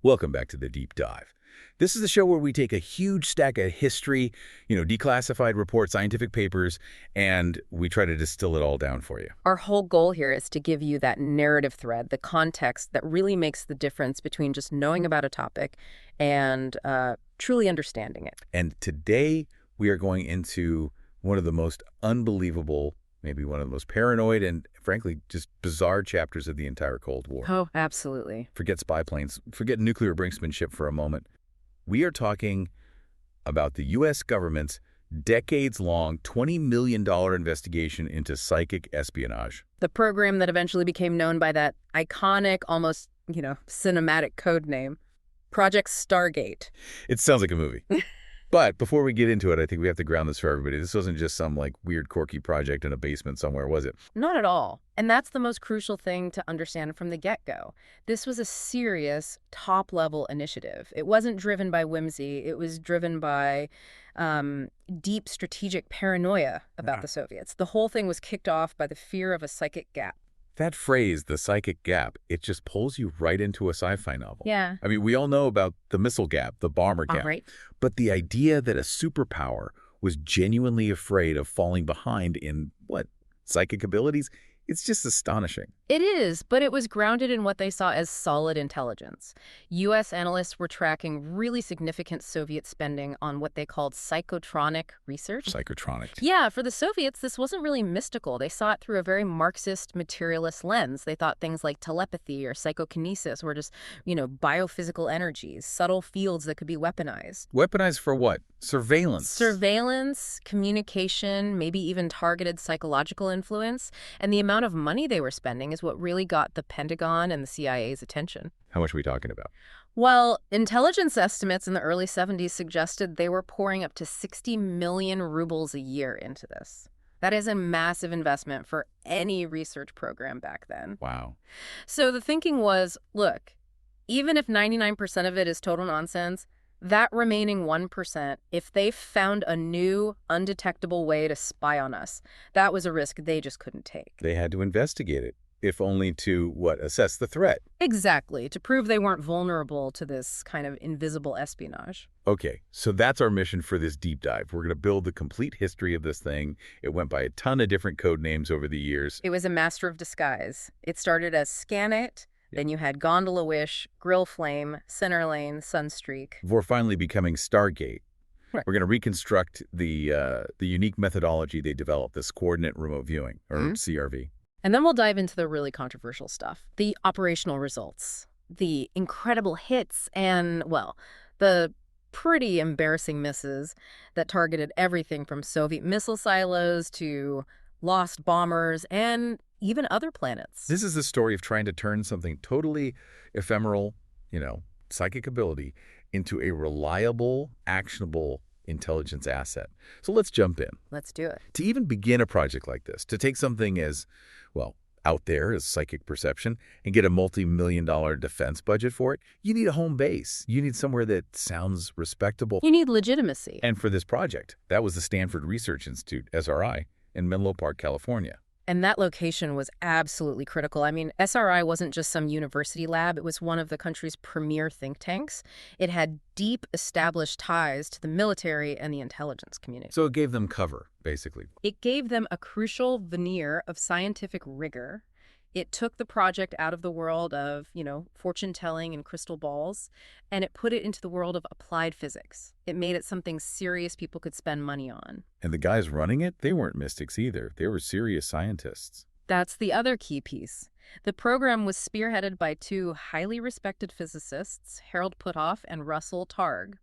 Welcome back to the Deep Dive. This is the show where we take a huge stack of history, declassified reports, scientific papers, and we try to distill it all down for you. Our whole goal here is to give you that narrative thread, the context that really makes the difference between just knowing about a topic and truly understanding it. And today we are going into one of the most unbelievable, maybe one of the most paranoid and, frankly, just bizarre chapters of the entire Cold War. Oh, absolutely. Forget spy planes, forget nuclear brinksmanship for a moment. We are talking about the U.S. government's decades-long $20 million investigation into psychic espionage. The program that eventually became known by that iconic, almost, cinematic code name, Project STARGATE. It sounds like a movie. But before we get into it, I think we have to ground this for everybody. This wasn't just some weird quirky project in a basement somewhere, was it? Not at all. And that's the most crucial thing to understand from the get-go. This was a serious, top-level initiative. It wasn't driven by whimsy. It was driven by deep strategic paranoia about the Soviets. The whole thing was kicked off by the fear of a psychic gap. That phrase, the psychic gap, it just pulls you right into a sci-fi novel. Yeah. I mean, we all know about the missile gap, the bomber gap. Right. But the idea that a superpower was genuinely afraid of falling behind in, psychic abilities, it's just astonishing. It is, but it was grounded in what they saw as solid intelligence. U.S. analysts were tracking really significant Soviet spending on what they called psychotronic research. Psychotronic. Yeah, for the Soviets, this wasn't really mystical. They saw it through a very Marxist, materialist lens. They thought things like telepathy or psychokinesis were just, biophysical energies, subtle fields that could be weaponized. Weaponized for what? Surveillance. Surveillance, communication, maybe even targeted psychological influence. And the amount of money they were spending is what really got the Pentagon and the CIA's attention. How much are we talking about? Well, intelligence estimates in the early 70s suggested they were pouring up to 60 million rubles a year into this. That is a massive investment for any research program back then. Wow. So the thinking was, look, even if 99% of it is total nonsense, that remaining 1%, if they found a new, undetectable way to spy on us, that was a risk they just couldn't take. They had to investigate it, if only to, assess the threat. Exactly, to prove they weren't vulnerable to this kind of invisible espionage. Okay, so that's our mission for this deep dive. We're going to build the complete history of this thing. It went by a ton of different code names over the years. It was a master of disguise. It started as Scan It. Then you had Gondola Wish, Grill Flame, Center Lane, Sunstreak. Before finally becoming Stargate. Right. We're going to reconstruct the unique methodology they developed, this coordinate remote viewing, or CRV. And then we'll dive into the really controversial stuff, the operational results, the incredible hits, and, the pretty embarrassing misses that targeted everything from Soviet missile silos to lost bombers and even other planets. This is the story of trying to turn something totally ephemeral, psychic ability, into a reliable, actionable intelligence asset. So let's jump in. Let's do it. To even begin a project like this, to take something as, out there as psychic perception and get a multi-million-dollar defense budget for it, you need a home base. You need somewhere that sounds respectable. You need legitimacy. And for this project, that was the Stanford Research Institute, SRI, in Menlo Park, California. And that location was absolutely critical. I mean, SRI wasn't just some university lab. It was one of the country's premier think tanks. It had deep established ties to the military and the intelligence community. So it gave them cover, basically. It gave them a crucial veneer of scientific rigor. It took the project out of the world of, fortune-telling and crystal balls, and it put it into the world of applied physics. It made it something serious people could spend money on. And the guys running it, they weren't mystics either. They were serious scientists. That's the other key piece. The program was spearheaded by two highly respected physicists, Harold Puthoff and Russell Targ.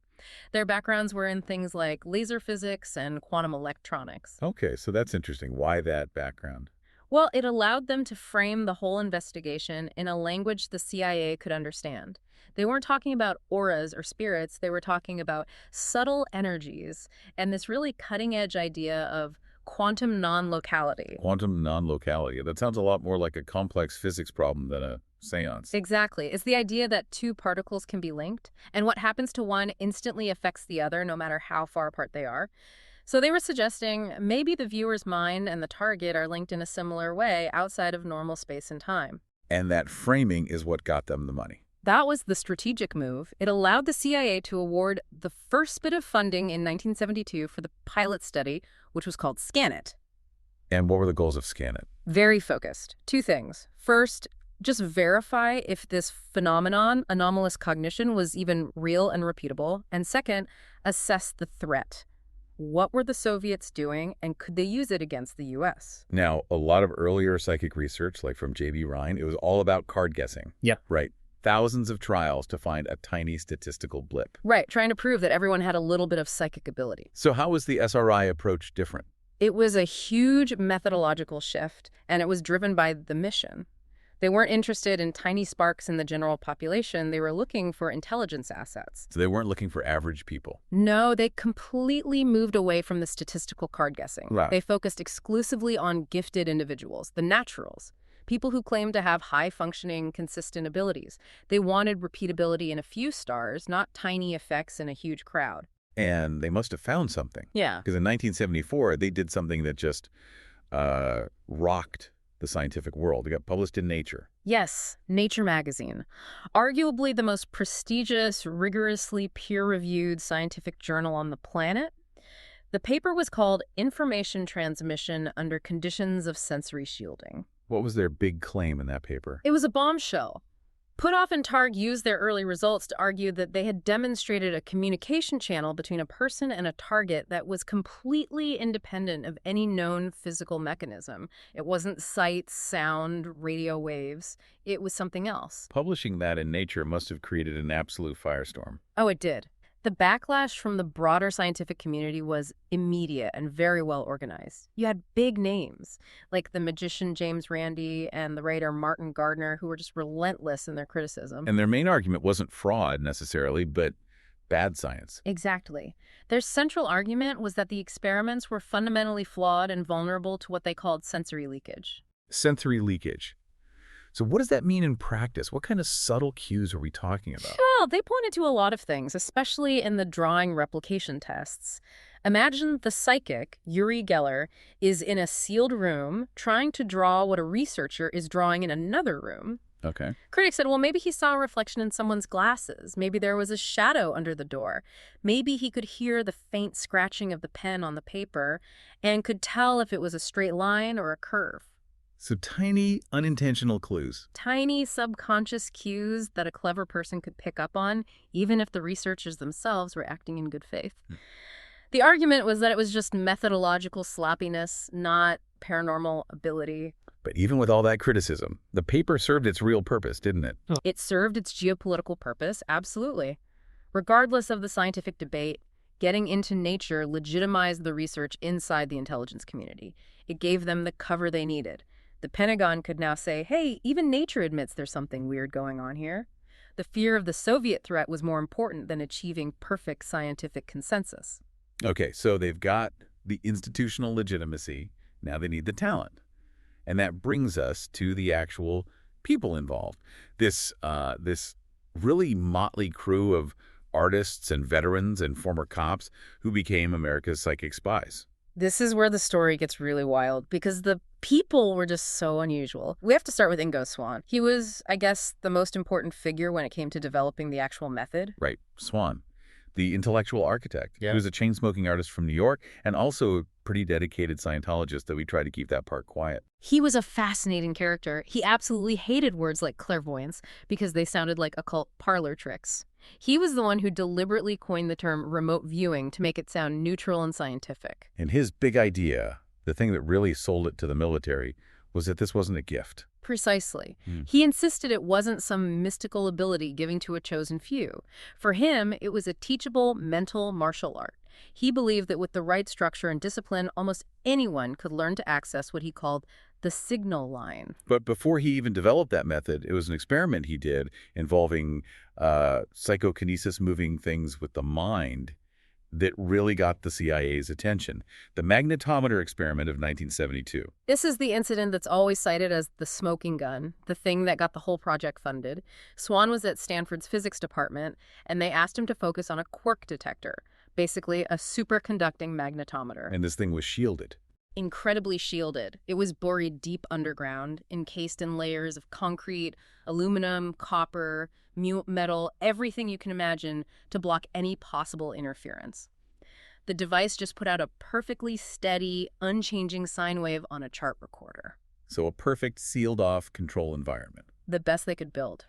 Their backgrounds were in things like laser physics and quantum electronics. Okay, so that's interesting. Why that background? Well, it allowed them to frame the whole investigation in a language the CIA could understand. They weren't talking about auras or spirits. They were talking about subtle energies and this really cutting-edge idea of quantum non-locality. Quantum non-locality. That sounds a lot more like a complex physics problem than a seance. Exactly. It's the idea that two particles can be linked, and what happens to one instantly affects the other, no matter how far apart they are. So they were suggesting maybe the viewer's mind and the target are linked in a similar way outside of normal space and time. And that framing is what got them the money. That was the strategic move. It allowed the CIA to award the first bit of funding in 1972 for the pilot study, which was called SCANIT. And what were the goals of SCANIT? Very focused. Two things. First, just verify if this phenomenon, anomalous cognition, was even real and repeatable. And second, assess the threat. What were the Soviets doing, and could they use it against the U.S.? Now, a lot of earlier psychic research, like from J.B. Rhine, it was all about card guessing. Yeah. Right. Thousands of trials to find a tiny statistical blip. Right, trying to prove that everyone had a little bit of psychic ability. So how was the SRI approach different? It was a huge methodological shift, and it was driven by the mission. They weren't interested in tiny sparks in the general population. They were looking for intelligence assets. So they weren't looking for average people. No, they completely moved away from the statistical card guessing. Right. They focused exclusively on gifted individuals, the naturals, people who claimed to have high-functioning, consistent abilities. They wanted repeatability in a few stars, not tiny effects in a huge crowd. And they must have found something. Yeah. Because in 1974, they did something that just rocked the scientific world. It got published in Nature. Yes, Nature magazine. Arguably the most prestigious, rigorously peer-reviewed scientific journal on the planet. The paper was called Information Transmission Under Conditions of Sensory Shielding. What was their big claim in that paper? It was a bombshell. Puthoff and Targ used their early results to argue that they had demonstrated a communication channel between a person and a target that was completely independent of any known physical mechanism. It wasn't sight, sound, radio waves. It was something else. Publishing that in Nature must have created an absolute firestorm. Oh, it did. The backlash from the broader scientific community was immediate and very well organized. You had big names, like the magician James Randi and the writer Martin Gardner, who were just relentless in their criticism. And their main argument wasn't fraud necessarily, but bad science. Exactly. Their central argument was that the experiments were fundamentally flawed and vulnerable to what they called sensory leakage. Sensory leakage. So what does that mean in practice? What kind of subtle cues are we talking about? Well, they pointed to a lot of things, especially in the drawing replication tests. Imagine the psychic, Uri Geller, is in a sealed room trying to draw what a researcher is drawing in another room. Okay. Critics said, well, maybe he saw a reflection in someone's glasses. Maybe there was a shadow under the door. Maybe he could hear the faint scratching of the pen on the paper and could tell if it was a straight line or a curve. So tiny, unintentional clues. Tiny subconscious cues that a clever person could pick up on, even if the researchers themselves were acting in good faith. The argument was that it was just methodological sloppiness, not paranormal ability. But even with all that criticism, the paper served its real purpose, didn't it? It served its geopolitical purpose, absolutely. Regardless of the scientific debate, getting into Nature legitimized the research inside the intelligence community. It gave them the cover they needed. The Pentagon could now say, hey, even Nature admits there's something weird going on here. The fear of the Soviet threat was more important than achieving perfect scientific consensus. Okay, so they've got the institutional legitimacy. Now they need the talent. And that brings us to the actual people involved. This really motley crew of artists and veterans and former cops who became America's psychic spies. This is where the story gets really wild because the people were just so unusual. We have to start with Ingo Swann. He was, I guess, the most important figure when it came to developing the actual method. Right, Swann, the intellectual architect. Yeah. He was a chain-smoking artist from New York and also a pretty dedicated Scientologist, that we try to keep that part quiet. He was a fascinating character. He absolutely hated words like clairvoyance because they sounded like occult parlor tricks. He was the one who deliberately coined the term remote viewing to make it sound neutral and scientific. And his big idea, the thing that really sold it to the military, was that this wasn't a gift. Precisely. He insisted it wasn't some mystical ability given to a chosen few. For him, it was a teachable mental martial art. He believed that with the right structure and discipline, almost anyone could learn to access what he called the signal line. But before he even developed that method, it was an experiment he did involving psychokinesis, moving things with the mind, that really got the CIA's attention. The magnetometer experiment of 1972. This is the incident that's always cited as the smoking gun, the thing that got the whole project funded. Swann was at Stanford's physics department, and they asked him to focus on a quark detector, basically a superconducting magnetometer. And this thing was shielded. Incredibly shielded. It was buried deep underground, encased in layers of concrete, aluminum, copper, metal, everything you can imagine to block any possible interference. The device just put out a perfectly steady, unchanging sine wave on a chart recorder. So a perfect sealed-off control environment. The best they could build.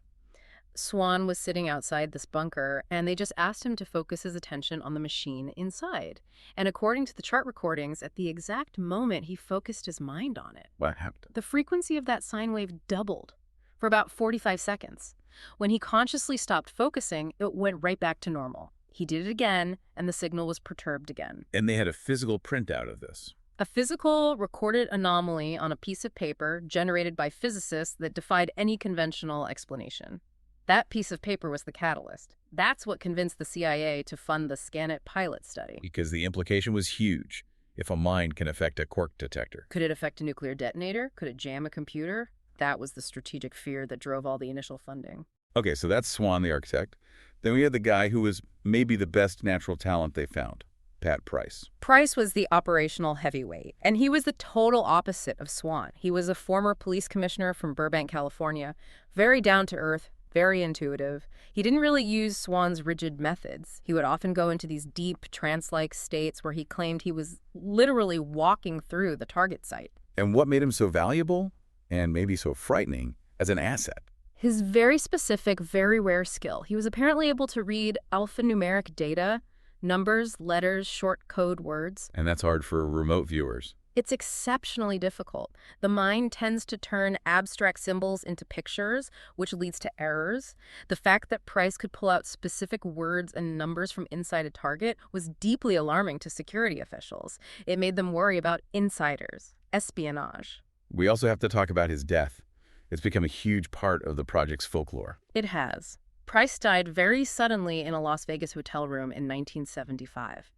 Swan was sitting outside this bunker, and they just asked him to focus his attention on the machine inside. And according to the chart recordings, at the exact moment he focused his mind on it, What happened? the frequency of that sine wave doubled for about 45 seconds. When he consciously stopped focusing, it went right back to normal. He did it again, and the signal was perturbed again. And they had a physical printout of this. A physical, recorded anomaly on a piece of paper generated by physicists that defied any conventional explanation. That piece of paper was the catalyst. That's what convinced the CIA to fund the STARGATE pilot study. Because the implication was huge. If a mine can affect a quark detector. Could it affect a nuclear detonator? Could it jam a computer? That was the strategic fear that drove all the initial funding. Okay, so that's Swan, the architect. Then we had the guy who was maybe the best natural talent they found, Pat Price. Price was the operational heavyweight, and he was the total opposite of Swan. He was a former police commissioner from Burbank, California, very down-to-earth, very intuitive. He didn't really use Swan's rigid methods. He would often go into these deep, trance-like states where he claimed he was literally walking through the target site. And what made him so valuable, and maybe so frightening, as an asset? His very specific, very rare skill. He was apparently able to read alphanumeric data, numbers, letters, short code words. And that's hard for remote viewers. It's exceptionally difficult. The mind tends to turn abstract symbols into pictures, which leads to errors. The fact that Price could pull out specific words and numbers from inside a target was deeply alarming to security officials. It made them worry about insiders, espionage. We also have to talk about his death. It's become a huge part of the project's folklore. It has. Price died very suddenly in a Las Vegas hotel room in 1975.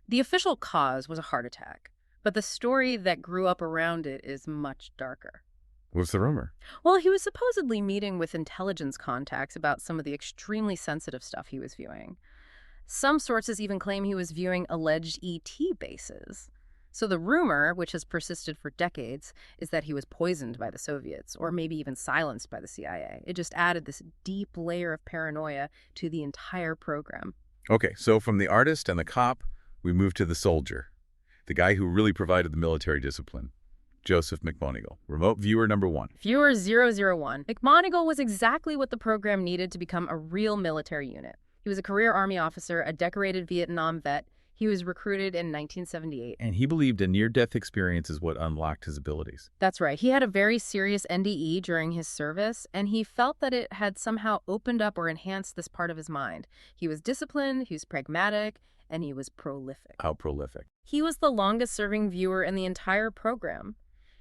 The official cause was a heart attack, but the story that grew up around it is much darker. What's the rumor? Well, he was supposedly meeting with intelligence contacts about some of the extremely sensitive stuff he was viewing. Some sources even claim he was viewing alleged ET bases. So the rumor, which has persisted for decades, is that he was poisoned by the Soviets, or maybe even silenced by the CIA. It just added this deep layer of paranoia to the entire program. Okay, so from the artist and the cop, we move to the soldier, the guy who really provided the military discipline, Joseph McMonigle, remote viewer number 1. Viewer 001. McMonigle was exactly what the program needed to become a real military unit. He was a career Army officer, a decorated Vietnam vet. He was recruited in 1978. And he believed a near-death experience is what unlocked his abilities. That's right. He had a very serious NDE during his service, and he felt that it had somehow opened up or enhanced this part of his mind. He was disciplined, he was pragmatic, and he was prolific. How prolific? He was the longest-serving viewer in the entire program.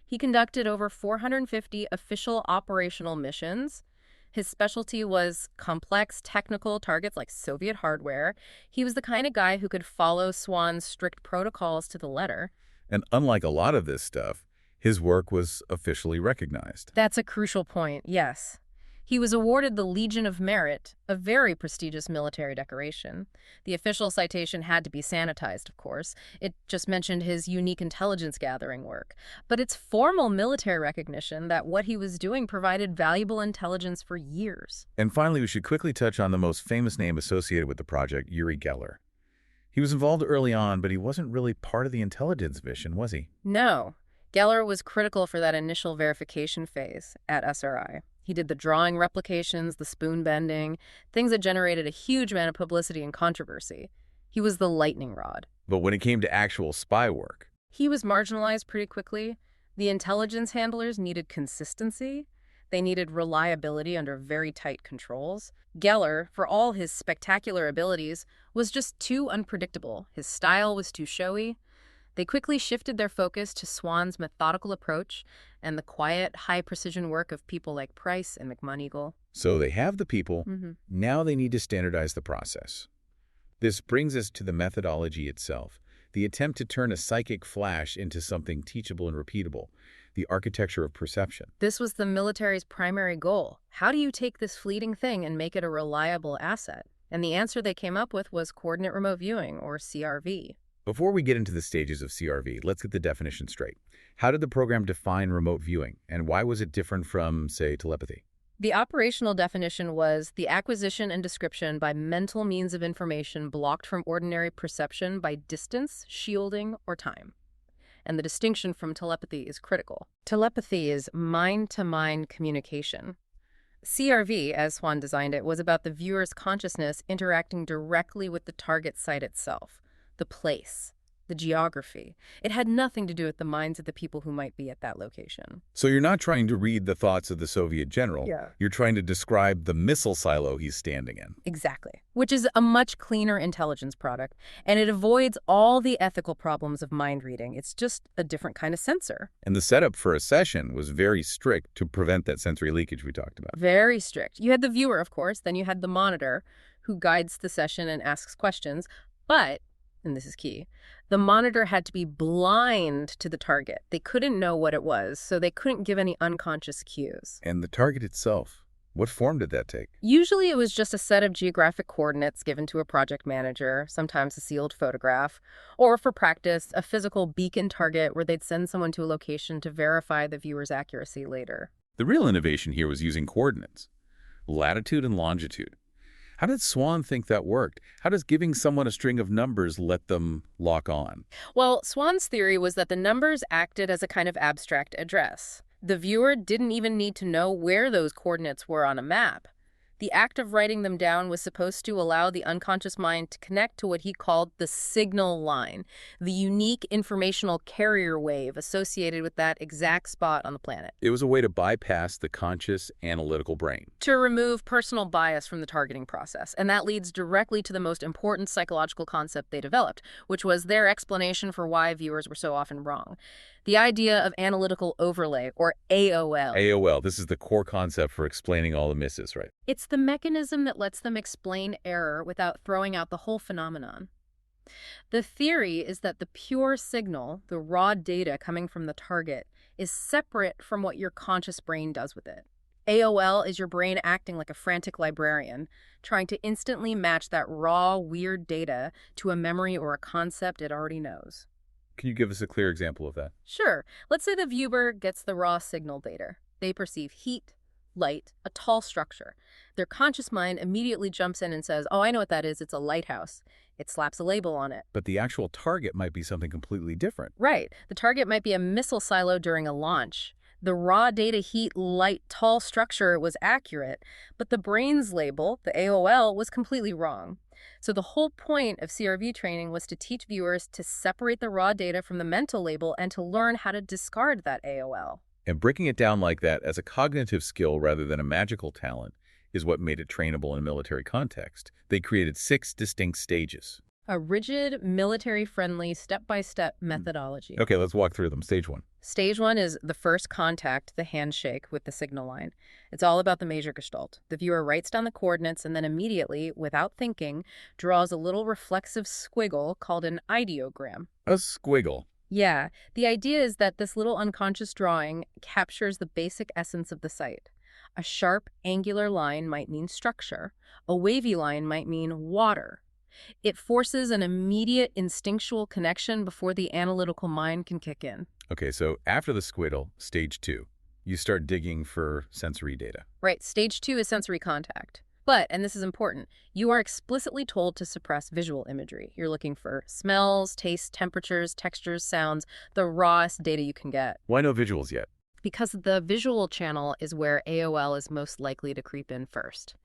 He conducted over 450 official operational missions. His specialty was complex technical targets like Soviet hardware. He was the kind of guy who could follow Swan's strict protocols to the letter. And unlike a lot of this stuff, his work was officially recognized. That's a crucial point, yes. He was awarded the Legion of Merit, a very prestigious military decoration. The official citation had to be sanitized, of course. It just mentioned his unique intelligence gathering work. But it's formal military recognition that what he was doing provided valuable intelligence for years. And finally, we should quickly touch on the most famous name associated with the project, Uri Geller. He was involved early on, but he wasn't really part of the intelligence mission, was he? No. Geller was critical for that initial verification phase at SRI. He did the drawing replications, the spoon bending, things that generated a huge amount of publicity and controversy. He was the lightning rod. But when it came to actual spy work, he was marginalized pretty quickly. The intelligence handlers needed consistency. They needed reliability under very tight controls. Geller, for all his spectacular abilities, was just too unpredictable. His style was too showy. They quickly shifted their focus to Swan's methodical approach and the quiet, high-precision work of people like Price and McMonigle. So they have the people. Now they need to standardize the process. This brings us to the methodology itself, the attempt to turn a psychic flash into something teachable and repeatable, the architecture of perception. This was the military's primary goal. How do you take this fleeting thing and make it a reliable asset? And the answer they came up with was coordinate remote viewing, or CRV. Before we get into the stages of CRV, let's get the definition straight. How did the program define remote viewing, and why was it different from, say, telepathy? The operational definition was the acquisition and description by mental means of information blocked from ordinary perception by distance, shielding, or time. And the distinction from telepathy is critical. Telepathy is mind-to-mind communication. CRV, as Swan designed it, was about the viewer's consciousness interacting directly with the target site itself, the place, the geography. It had nothing to do with the minds of the people who might be at that location. So you're not trying to read the thoughts of the Soviet general. Yeah. You're trying to describe the missile silo he's standing in. Exactly. Which is a much cleaner intelligence product, and it avoids all the ethical problems of mind reading. It's just a different kind of sensor. And the setup for a session was very strict to prevent that sensory leakage we talked about. Very strict. You had the viewer, of course, then you had the monitor who guides the session and asks questions, but, and this is key, the monitor had to be blind to the target. They couldn't know what it was, so they couldn't give any unconscious cues. And the target itself, what form did that take? Usually it was just a set of geographic coordinates given to a project manager, sometimes a sealed photograph, or for practice, a physical beacon target where they'd send someone to a location to verify the viewer's accuracy later. The real innovation here was using coordinates, latitude and longitude. How did Swan think that worked? How does giving someone a string of numbers let them lock on? Well, Swan's theory was that the numbers acted as a kind of abstract address. The viewer didn't even need to know where those coordinates were on a map. The act of writing them down was supposed to allow the unconscious mind to connect to what he called the signal line, the unique informational carrier wave associated with that exact spot on the planet. It was a way to bypass the conscious analytical brain. To remove personal bias from the targeting process. And that leads directly to the most important psychological concept they developed, which was their explanation for why viewers were so often wrong. The idea of analytical overlay, or AOL. AOL, this is the core concept for explaining all the misses, right? It's the mechanism that lets them explain error without throwing out the whole phenomenon. The theory is that the pure signal, the raw data coming from the target, is separate from what your conscious brain does with it. AOL is your brain acting like a frantic librarian, trying to instantly match that raw, weird data to a memory or a concept it already knows. Can you give us a clear example of that? Sure. Let's say the viewer gets the raw signal data. They perceive heat, light, a tall structure. Their conscious mind immediately jumps in and says, oh, I know what that is. It's a lighthouse. It slaps a label on it. But the actual target might be something completely different. Right. The target might be a missile silo during a launch. The raw data, heat, light, tall structure was accurate, but the brain's label, the AOL, was completely wrong. So the whole point of CRV training was to teach viewers to separate the raw data from the mental label and to learn how to discard that AOL. And breaking it down like that as a cognitive skill rather than a magical talent is what made it trainable in a military context. They created 6 distinct stages. A rigid, military-friendly, step-by-step methodology. Okay, let's walk through them. Stage 1. Stage 1 is the first contact, the handshake with the signal line. It's all about the major gestalt. The viewer writes down the coordinates and then immediately, without thinking, draws a little reflexive squiggle called an ideogram. A squiggle. Yeah, the idea is that this little unconscious drawing captures the basic essence of the site. A sharp, angular line might mean structure. A wavy line might mean water. It forces an immediate instinctual connection before the analytical mind can kick in. Okay, so after the squiggle, stage 2, you start digging for sensory data. Right, stage 2 is sensory contact. But, and this is important, you are explicitly told to suppress visual imagery. You're looking for smells, tastes, temperatures, textures, sounds, the rawest data you can get. Why no visuals yet? Because the visual channel is where AOL is most likely to creep in first.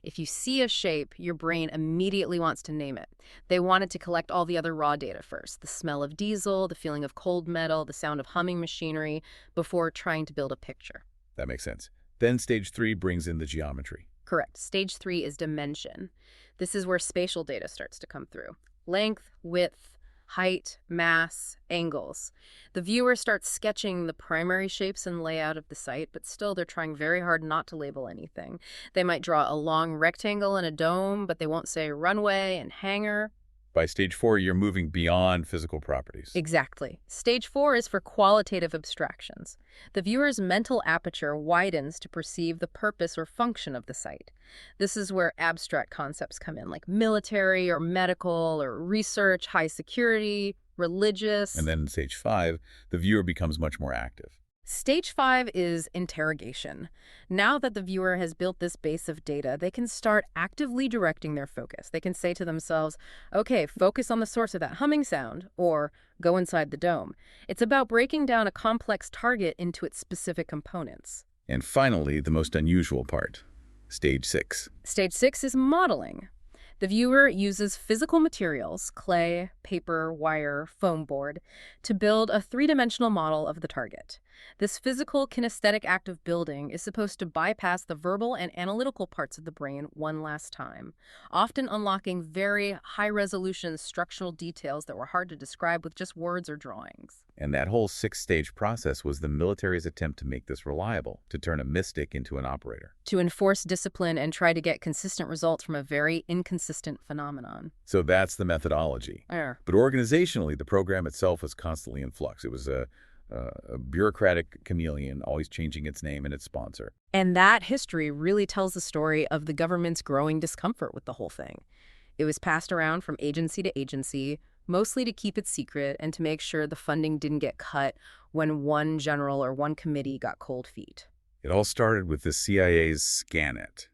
If you see a shape, your brain immediately wants to name it. They wanted to collect all the other raw data first, the smell of diesel, the feeling of cold metal, the sound of humming machinery, before trying to build a picture. That makes sense. Then stage 3 brings in the geometry. Correct. Stage 3 is dimension. This is where spatial data starts to come through. Length, width, height, mass, angles. The viewer starts sketching the primary shapes and layout of the site, but still they're trying very hard not to label anything. They might draw a long rectangle and a dome, but they won't say runway and hangar. By stage 4, you're moving beyond physical properties. Exactly. Stage 4 is for qualitative abstractions. The viewer's mental aperture widens to perceive the purpose or function of the site. This is where abstract concepts come in, like military or medical or research, high security, religious. And then in stage 5, the viewer becomes much more active. Stage 5 is interrogation. Now that the viewer has built this base of data, they can start actively directing their focus. They can say to themselves, okay, focus on the source of that humming sound, or go inside the dome. It's about breaking down a complex target into its specific components. And finally, the most unusual part, stage 6. Stage 6 is modeling. The viewer uses physical materials, clay, paper, wire, foam board, to build a three-dimensional model of the target. This physical, kinesthetic act of building is supposed to bypass the verbal and analytical parts of the brain one last time, often unlocking very high-resolution structural details that were hard to describe with just words or drawings. And that whole 6-stage process was the military's attempt to make this reliable, to turn a mystic into an operator. To enforce discipline and try to get consistent results from a very inconsistent phenomenon. So that's the methodology. But organizationally, the program itself was constantly in flux. It was a bureaucratic chameleon, always changing its name and its sponsor. And that history really tells the story of the government's growing discomfort with the whole thing. It was passed around from agency to agency, mostly to keep it secret and to make sure the funding didn't get cut when one general or one committee got cold feet. It all started with the CIA's SCANET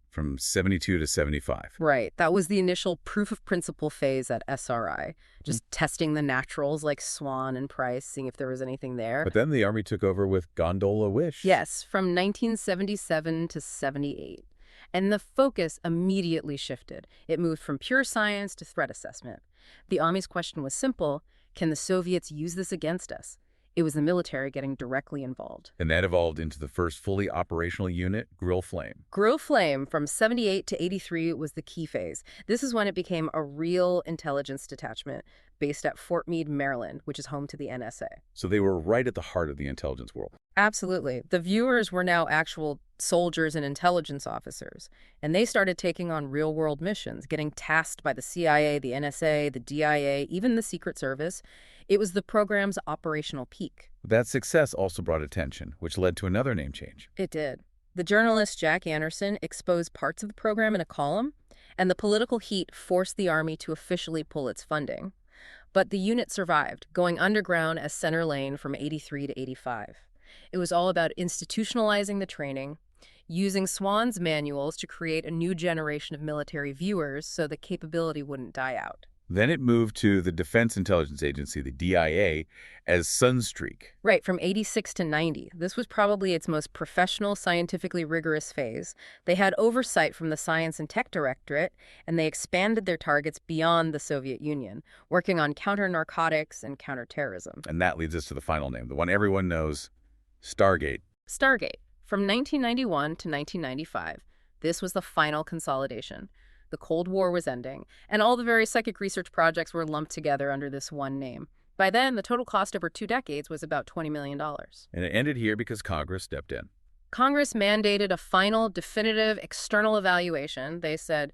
from 72 to 75. Right. That was the initial proof of principle phase at SRI, just testing the naturals like Swan and Price, seeing if there was anything there. But then the Army took over with Gondola Wish. Yes, from 1977 to 78. And the focus immediately shifted. It moved from pure science to threat assessment. The Army's question was simple: can the Soviets use this against us? It was the military getting directly involved. And that evolved into the first fully operational unit, Grill Flame. Grill Flame from 78 to 83 was the key phase. This is when it became a real intelligence detachment based at Fort Meade, Maryland, which is home to the NSA. So they were right at the heart of the intelligence world. Absolutely. The viewers were now actual soldiers and intelligence officers, and they started taking on real-world missions, getting tasked by the CIA, the NSA, the DIA, even the Secret Service. It was the program's operational peak. That success also brought attention, which led to another name change. It did. The journalist Jack Anderson exposed parts of the program in a column, and the political heat forced the Army to officially pull its funding. But the unit survived, going underground as Center Lane from 83 to 85. It was all about institutionalizing the training, using Swan's manuals to create a new generation of military viewers so the capability wouldn't die out. Then it moved to the Defense Intelligence Agency, the DIA, as Sunstreak. Right, from 86 to 90. This was probably its most professional, scientifically rigorous phase. They had oversight from the Science and Tech Directorate, and they expanded their targets beyond the Soviet Union, working on counter-narcotics and counterterrorism. And that leads us to the final name, the one everyone knows, Stargate. Stargate, from 1991 to 1995. This was the final consolidation. The Cold War was ending, and all the various psychic research projects were lumped together under this one name. By then, the total cost over 2 decades was about $20 million. And it ended here because Congress stepped in. Congress mandated a final, definitive external evaluation. They said,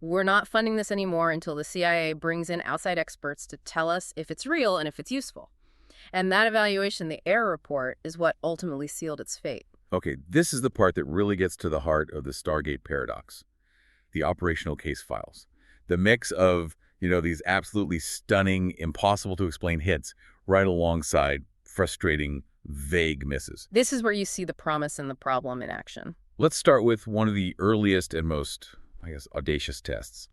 we're not funding this anymore until the CIA brings in outside experts to tell us if it's real and if it's useful. And that evaluation, the Air Report, is what ultimately sealed its fate. Okay, this is the part that really gets to the heart of the Stargate paradox. The operational case files. The mix of, these absolutely stunning, impossible to explain hits right alongside frustrating, vague misses. This is where you see the promise and the problem in action. Let's start with one of the earliest and most, audacious tests.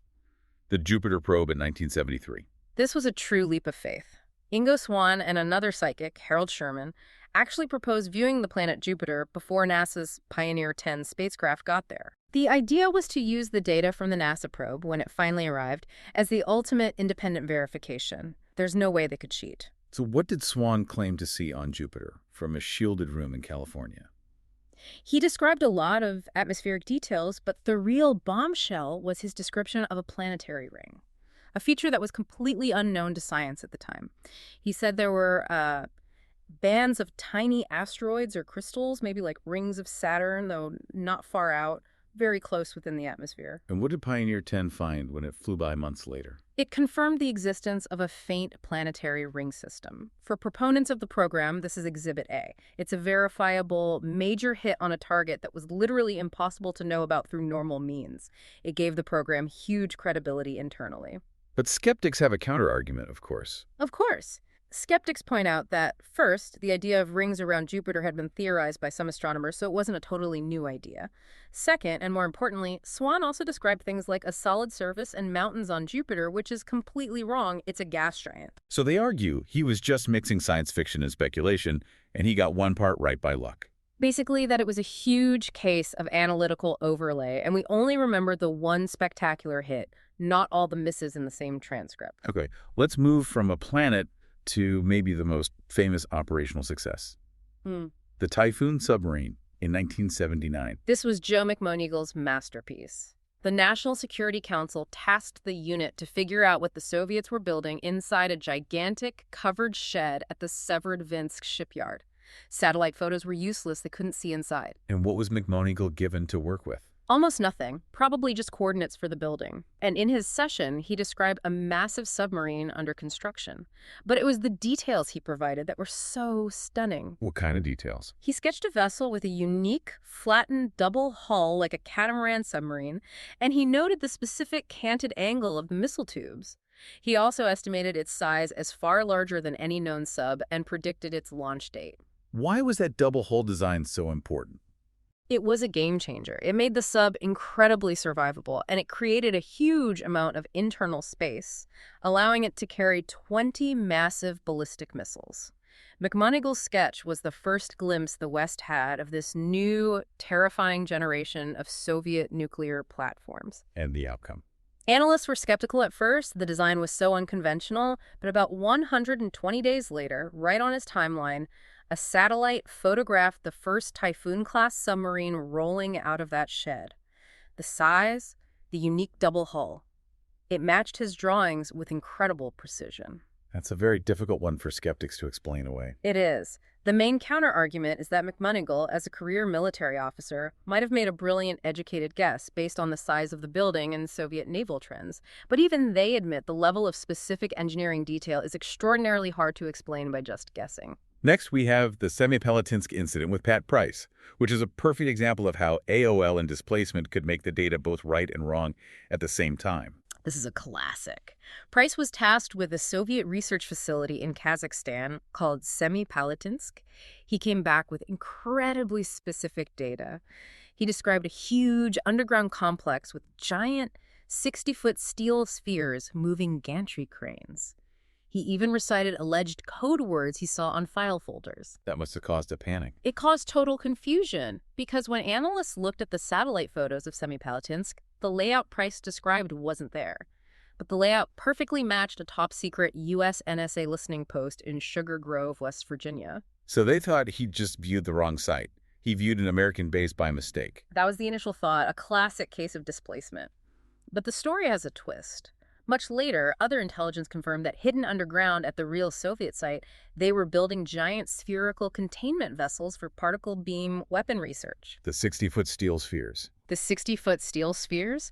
The Jupiter probe in 1973. This was a true leap of faith. Ingo Swann and another psychic, Harold Sherman, actually proposed viewing the planet Jupiter before NASA's Pioneer 10 spacecraft got there. The idea was to use the data from the NASA probe, when it finally arrived, as the ultimate independent verification. There's no way they could cheat. So what did Swann claim to see on Jupiter from a shielded room in California? He described a lot of atmospheric details, but the real bombshell was his description of a planetary ring, a feature that was completely unknown to science at the time. He said there were bands of tiny asteroids or crystals, maybe like rings of Saturn, though not far out, very close within the atmosphere. And what did Pioneer 10 find when it flew by months later? It confirmed the existence of a faint planetary ring system. For proponents of the program, this is Exhibit A. It's a verifiable, major hit on a target that was literally impossible to know about through normal means. It gave the program huge credibility internally. But skeptics have a counter-argument, of course. Of course. Skeptics point out that, first, the idea of rings around Jupiter had been theorized by some astronomers, so it wasn't a totally new idea. Second, and more importantly, Swan also described things like a solid surface and mountains on Jupiter, which is completely wrong. It's a gas giant. So they argue he was just mixing science fiction and speculation, and he got one part right by luck. Basically, that it was a huge case of analytical overlay, and we only remember the one spectacular hit, not all the misses in the same transcript. Okay, let's move from a planet to maybe the most famous operational success. The Typhoon submarine in 1979. This was Joe McMoneagle's masterpiece. The National Security Council tasked the unit to figure out what the Soviets were building inside a gigantic, covered shed at the Severodvinsk shipyard. Satellite photos were useless. They couldn't see inside. And what was McMoneagle given to work with? Almost nothing, probably just coordinates for the building. And in his session, he described a massive submarine under construction. But it was the details he provided that were so stunning. What kind of details? He sketched a vessel with a unique, flattened double hull like a catamaran submarine, and he noted the specific canted angle of the missile tubes. He also estimated its size as far larger than any known sub and predicted its launch date. Why was that double hull design so important? It was a game changer. It made the sub incredibly survivable, and it created a huge amount of internal space, allowing it to carry 20 massive ballistic missiles. McMoneagle's sketch was the first glimpse the West had of this new, terrifying generation of Soviet nuclear platforms. And the outcome? Analysts were skeptical at first. The design was so unconventional, but about 120 days later, right on his timeline, a satellite photographed the first Typhoon-class submarine rolling out of that shed. The size, the unique double hull. It matched his drawings with incredible precision. That's a very difficult one for skeptics to explain away. It is. The main counter-argument is that McMoneagle, as a career military officer, might have made a brilliant, educated guess based on the size of the building and Soviet naval trends. But even they admit the level of specific engineering detail is extraordinarily hard to explain by just guessing. Next, we have the Semipalatinsk incident with Pat Price, which is a perfect example of how AOL and displacement could make the data both right and wrong at the same time. This is a classic. Price was tasked with a Soviet research facility in Kazakhstan called Semipalatinsk. He came back with incredibly specific data. He described a huge underground complex with giant 60-foot steel spheres moving gantry cranes. He even recited alleged code words he saw on file folders. That must have caused a panic. It caused total confusion, because when analysts looked at the satellite photos of Semipalatinsk, the layout Price described wasn't there. But the layout perfectly matched a top-secret U.S. NSA listening post in Sugar Grove, West Virginia. So they thought he'd just viewed the wrong site. He viewed an American base by mistake. That was the initial thought, a classic case of displacement. But the story has a twist. Much later, other intelligence confirmed that hidden underground at the real Soviet site, they were building giant spherical containment vessels for particle beam weapon research. The 60-foot steel spheres. The 60-foot steel spheres?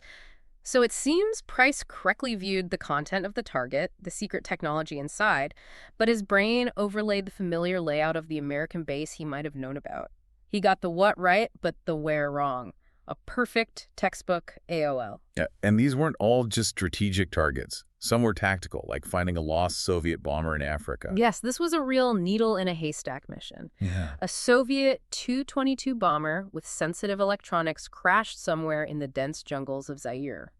So it seems Price correctly viewed the content of the target, the secret technology inside, but his brain overlaid the familiar layout of the American base he might have known about. He got the what right, but the where wrong. A perfect textbook AOL. Yeah, and these weren't all just strategic targets. Some were tactical, like finding a lost Soviet bomber in Africa. Yes, this was a real needle-in-a-haystack mission. Yeah. A Soviet Tu-22 bomber with sensitive electronics crashed somewhere in the dense jungles of Zaire.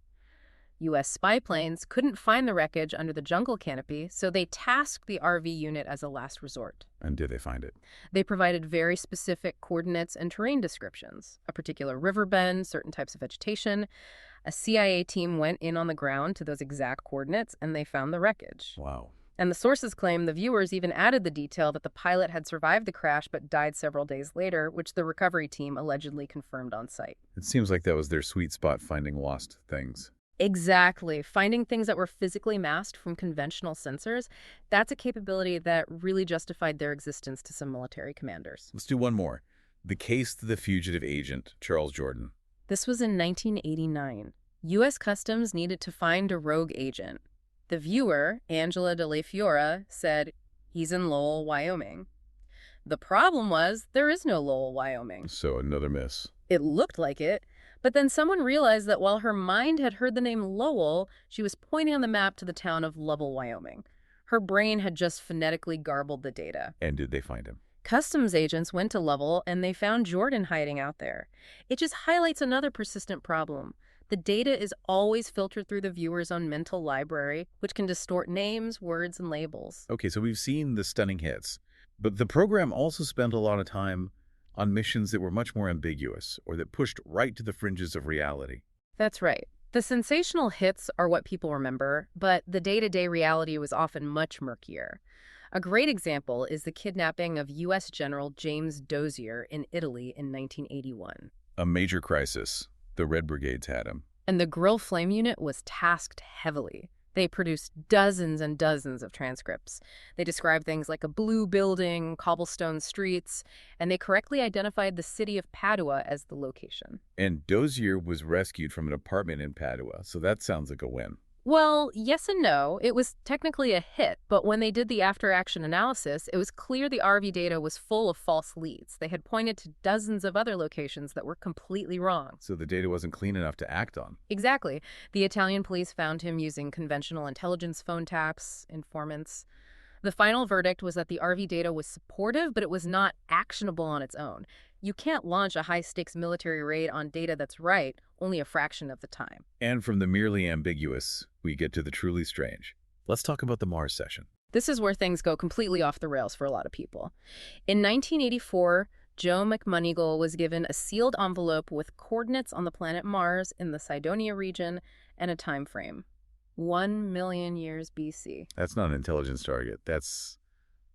U.S. spy planes couldn't find the wreckage under the jungle canopy, so they tasked the RV unit as a last resort. And did they find it? They provided very specific coordinates and terrain descriptions, a particular river bend, certain types of vegetation. A CIA team went in on the ground to those exact coordinates, and they found the wreckage. Wow. And the sources claim the viewers even added the detail that the pilot had survived the crash but died several days later, which the recovery team allegedly confirmed on site. It seems like that was their sweet spot, finding lost things. Exactly. Finding things that were physically masked from conventional sensors, that's a capability that really justified their existence to some military commanders. Let's do one more. The case to the fugitive agent, Charles Jordan. This was in 1989. U.S. Customs needed to find a rogue agent. The viewer, Angela de la Fiora, said, "He's in Lowell, Wyoming." The problem was, there is no Lowell, Wyoming. So another miss. It looked like it, but then someone realized that while her mind had heard the name Lowell, she was pointing on the map to the town of Lovell, Wyoming. Her brain had just phonetically garbled the data. And did they find him? Customs agents went to Lovell, and they found Jordan hiding out there. It just highlights another persistent problem. The data is always filtered through the viewer's own mental library, which can distort names, words, and labels. Okay, so we've seen the stunning hits, but the program also spent a lot of time on missions that were much more ambiguous or that pushed right to the fringes of reality. That's right. The sensational hits are what people remember, but the day-to-day reality was often much murkier. A great example is the kidnapping of U.S. General James Dozier in Italy in 1981. A major crisis. The Red Brigades had him. And the Grill Flame Unit was tasked heavily. They produced dozens and dozens of transcripts. They described things like a blue building, cobblestone streets, and they correctly identified the city of Padua as the location. And Dozier was rescued from an apartment in Padua, so that sounds like a win. Well, yes and no. It was technically a hit, but when they did the after-action analysis, it was clear the RV data was full of false leads. They had pointed to dozens of other locations that were completely wrong. So the data wasn't clean enough to act on. Exactly. The Italian police found him using conventional intelligence phone taps, informants. The final verdict was that the RV data was supportive, but it was not actionable on its own. You can't launch a high-stakes military raid on data that's right only a fraction of the time. And from the merely ambiguous, we get to the truly strange. Let's talk about the Mars session. This is where things go completely off the rails for a lot of people. In 1984, Joe McMoneagle was given a sealed envelope with coordinates on the planet Mars in the Cydonia region and a time frame. 1 million years BC. That's not an intelligence target. That's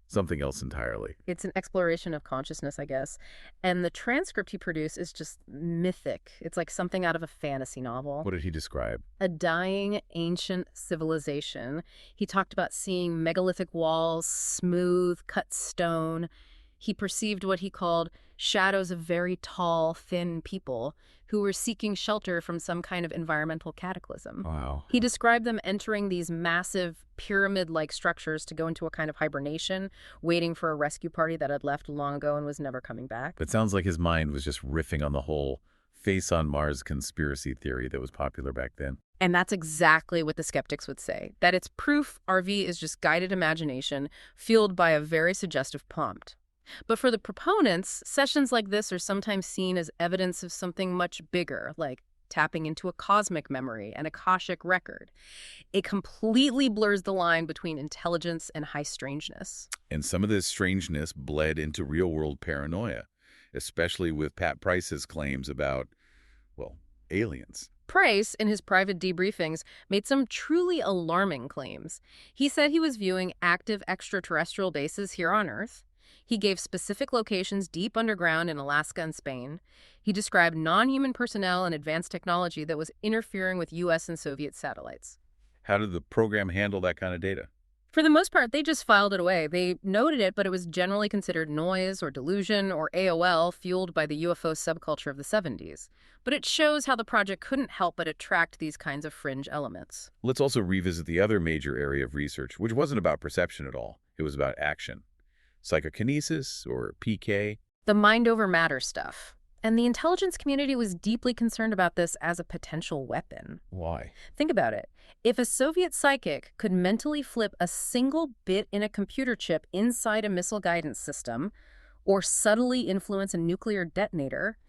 something else entirely. It's an exploration of consciousness, I guess. And the transcript he produced is just mythic. It's like something out of a fantasy novel. What did he describe? A dying ancient civilization. He talked about seeing megalithic walls, smooth, cut stone. He perceived what he called shadows of very tall, thin people who were seeking shelter from some kind of environmental cataclysm. Wow. He described them entering these massive pyramid-like structures to go into a kind of hibernation, waiting for a rescue party that had left long ago and was never coming back. It sounds like his mind was just riffing on the whole face on Mars conspiracy theory that was popular back then. And that's exactly what the skeptics would say, that it's proof RV is just guided imagination fueled by a very suggestive prompt. But for the proponents, sessions like this are sometimes seen as evidence of something much bigger, like tapping into a cosmic memory and Akashic record. It completely blurs the line between intelligence and high strangeness. And some of this strangeness bled into real-world paranoia, especially with Pat Price's claims about, well, aliens. Price, in his private debriefings, made some truly alarming claims. He said he was viewing active extraterrestrial bases here on Earth. He gave specific locations deep underground in Alaska and Spain. He described non-human personnel and advanced technology that was interfering with U.S. and Soviet satellites. How did the program handle that kind of data? For the most part, they just filed it away. They noted it, but it was generally considered noise or delusion or AOL fueled by the UFO subculture of the 70s. But it shows how the project couldn't help but attract these kinds of fringe elements. Let's also revisit the other major area of research, which wasn't about perception at all. It was about action. Psychokinesis, or PK. The mind over matter stuff. And the intelligence community was deeply concerned about this as a potential weapon. Why? Think about it. If a Soviet psychic could mentally flip a single bit in a computer chip inside a missile guidance system, or subtly influence a nuclear detonator,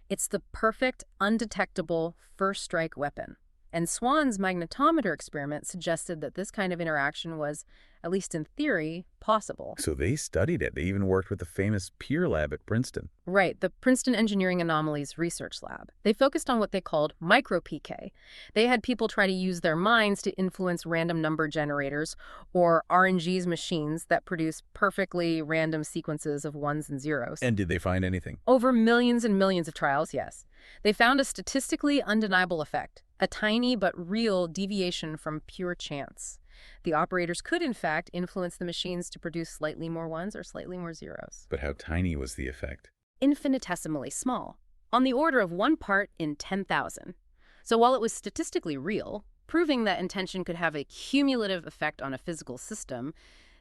it's the perfect, undetectable first strike weapon. And Swan's magnetometer experiment suggested that this kind of interaction was, at least in theory, possible. So they studied it. They even worked with the famous Peer Lab at Princeton. Right, the Princeton Engineering Anomalies Research Lab. They focused on what they called micro-PK. They had people try to use their minds to influence random number generators, or RNG's machines that produce perfectly random sequences of ones and zeros. And did they find anything? Over millions and millions of trials, yes. They found a statistically undeniable effect, a tiny but real deviation from pure chance. The operators could, in fact, influence the machines to produce slightly more ones or slightly more zeros. But how tiny was the effect? Infinitesimally small. on the order of 1 part in 10,000. So while it was statistically real, proving that intention could have a cumulative effect on a physical system,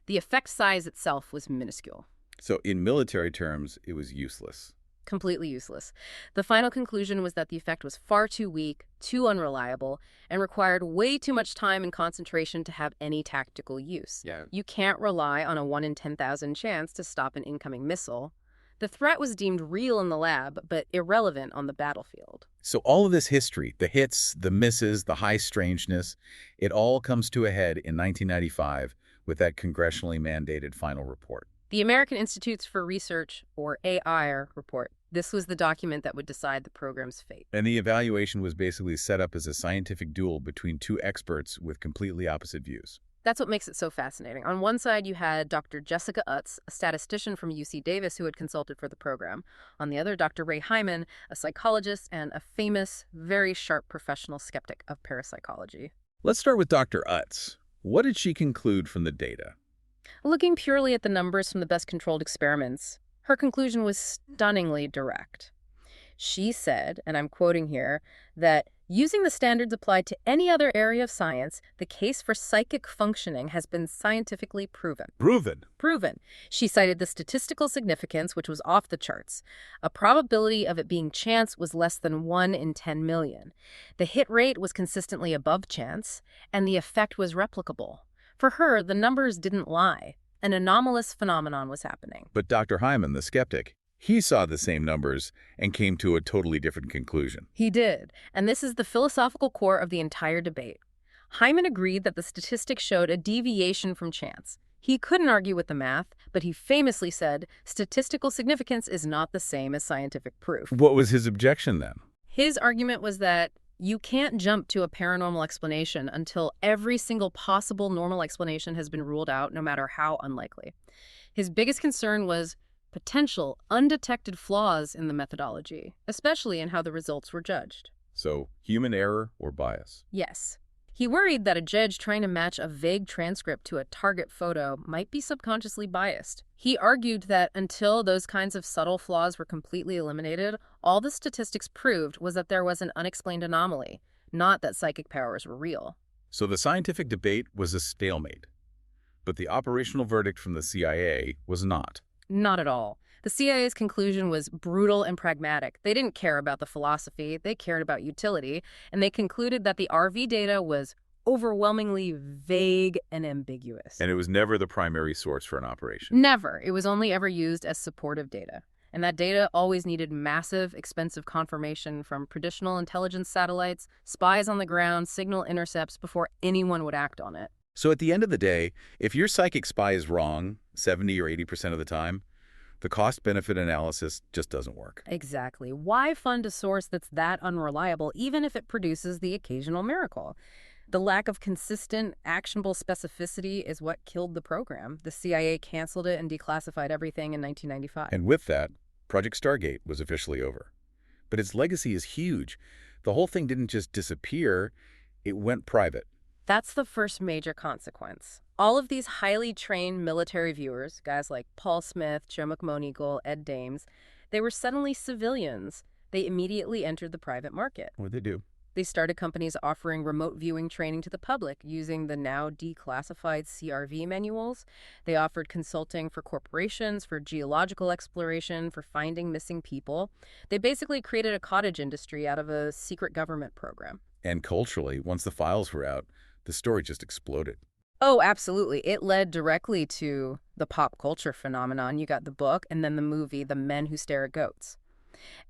the effect size itself was minuscule. So in military terms, it was useless. Completely useless. The final conclusion was that the effect was far too weak, too unreliable, and required way too much time and concentration to have any tactical use. Yeah. You can't rely on a 1 in 10,000 chance to stop an incoming missile. The threat was deemed real in the lab, but irrelevant on the battlefield. So all of this history, the hits, the misses, the high strangeness, it all comes to a head in 1995 with that congressionally mandated final report. The American Institutes for Research, or AIR, report. This was the document that would decide the program's fate. And the evaluation was basically set up as a scientific duel between two experts with completely opposite views. That's what makes it so fascinating. On one side, you had Dr. Jessica Utz, a statistician from UC Davis who had consulted for the program. On the other, Dr. Ray Hyman, a psychologist and a famous, very sharp professional skeptic of parapsychology. Let's start with Dr. Utz. What did she conclude from the data? Looking purely at the numbers from the best-controlled experiments, her conclusion was stunningly direct. She said, and I'm quoting here, that using the standards applied to any other area of science, the case for psychic functioning has been scientifically proven. Proven. She cited the statistical significance, which was off the charts. A probability of it being chance was less than 1 in 10 million. The hit rate was consistently above chance, and the effect was replicable. For her, the numbers didn't lie. An anomalous phenomenon was happening. But Dr. Hyman, the skeptic, he saw the same numbers and came to a totally different conclusion. He did, and this is the philosophical core of the entire debate. Hyman agreed that the statistics showed a deviation from chance. He couldn't argue with the math, but he famously said, statistical significance is not the same as scientific proof. What was his objection then? His argument was that you can't jump to a paranormal explanation until every single possible normal explanation has been ruled out, no matter how unlikely. His biggest concern was potential undetected flaws in the methodology, especially in how the results were judged. So, human error or bias? Yes. He worried that a judge trying to match a vague transcript to a target photo might be subconsciously biased. He argued that until those kinds of subtle flaws were completely eliminated, all the statistics proved was that there was an unexplained anomaly, not that psychic powers were real. So the scientific debate was a stalemate. But the operational verdict from the CIA was not. Not at all. The CIA's conclusion was brutal and pragmatic. They didn't care about the philosophy, they cared about utility, and they concluded that the RV data was overwhelmingly vague and ambiguous. And it was never the primary source for an operation. Never. It was only ever used as supportive data. And that data always needed massive, expensive confirmation from traditional intelligence satellites, spies on the ground, signal intercepts before anyone would act on it. So at the end of the day, if your psychic spy is wrong 70 or 80% of the time, the cost-benefit analysis just doesn't work. Exactly. Why fund a source that's that unreliable, even if it produces the occasional miracle? The lack of consistent, actionable specificity is what killed the program. The CIA canceled it and declassified everything in 1995. And with that, Project STARGATE was officially over. But its legacy is huge. The whole thing didn't just disappear, it went private. That's the first major consequence. All of these highly trained military viewers, guys like Paul Smith, Joe McMoneagle, Ed Dames, they were suddenly civilians. They immediately entered the private market. What did they do? They started companies offering remote viewing training to the public using the now declassified CRV manuals. They offered consulting for corporations, for geological exploration, for finding missing people. They basically created a cottage industry out of a secret government program. And culturally, once the files were out, the story just exploded. Oh, absolutely. It led directly to the pop culture phenomenon. You got the book and then the movie, The Men Who Stare at Goats.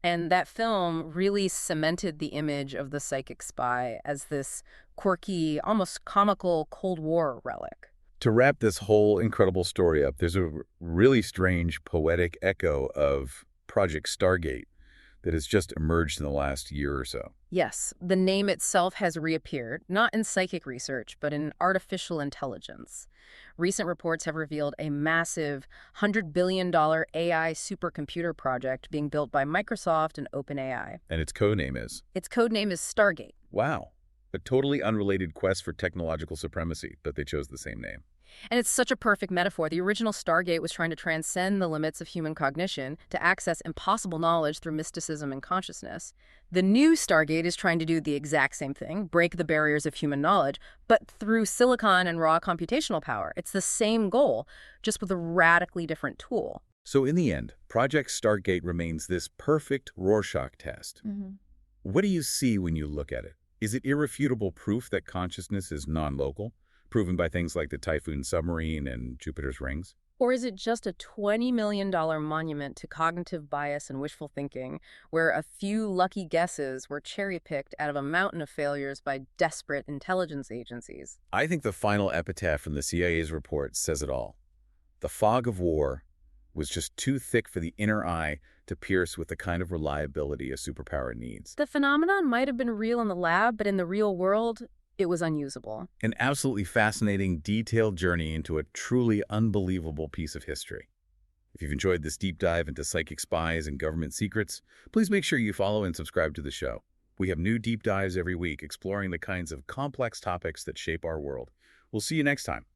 And that film really cemented the image of the psychic spy as this quirky, almost comical Cold War relic. To wrap this whole incredible story up, there's a really strange poetic echo of Project STARGATE that has just emerged in the last year or so. Yes, the name itself has reappeared, not in psychic research, but in artificial intelligence. Recent reports have revealed a massive $100 billion AI supercomputer project being built by Microsoft and OpenAI. And its codename is? Its codename is STARGATE. Wow. A totally unrelated quest for technological supremacy, but they chose the same name. And it's such a perfect metaphor. The original Stargate was trying to transcend the limits of human cognition to access impossible knowledge through mysticism and consciousness. The new Stargate is trying to do the exact same thing, break the barriers of human knowledge, but through silicon and raw computational power. It's the same goal, just with a radically different tool. So in the end, Project Stargate remains this perfect Rorschach test. What do you see when you look at it? Is it irrefutable proof that consciousness is non-local, proven by things like the Typhoon submarine and Jupiter's rings? Or is it just a $20 million monument to cognitive bias and wishful thinking, where a few lucky guesses were cherry-picked out of a mountain of failures by desperate intelligence agencies? I think the final epitaph from the CIA's report says it all. The fog of war was just too thick for the inner eye to pierce with the kind of reliability a superpower needs. The phenomenon might have been real in the lab, but in the real world, it was unusable. An absolutely fascinating, detailed journey into a truly unbelievable piece of history. If you've enjoyed this deep dive into psychic spies and government secrets, please make sure you follow and subscribe to the show. We have new deep dives every week exploring the kinds of complex topics that shape our world. We'll see you next time.